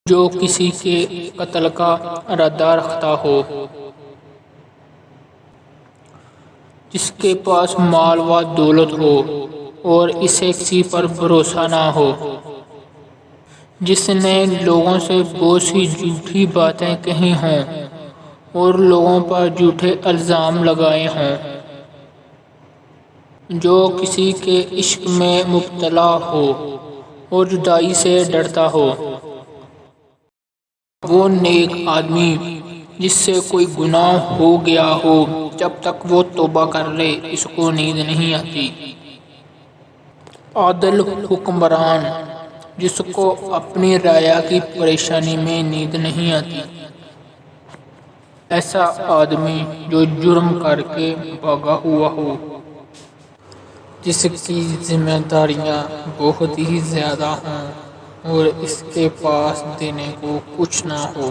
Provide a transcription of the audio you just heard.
جو کسی کے قتل کا ارادہ رکھتا ہو، جس کے پاس مال و دولت ہو اور اسے کسی پر بھروسہ نہ ہو، جس نے لوگوں سے بہت سی جھوٹی باتیں کہی ہوں اور لوگوں پر جھوٹے الزام لگائے ہوں، جو کسی کے عشق میں مبتلا ہو اور جدائی سے ڈرتا ہو۔ وہ نیک آدمی جس سے کوئی گناہ ہو گیا ہو، جب تک وہ توبہ کر لے اس کو نیند نہیں آتی۔ عادل حکمران جس کو اپنی رعایا کی پریشانی میں نیند نہیں آتی۔ ایسا آدمی جو جرم کر کے بھاگا ہوا ہو، جس کی ذمہ داریاں بہت ہی زیادہ ہوں اور اس کے پاس دینے کو کچھ نہ ہو۔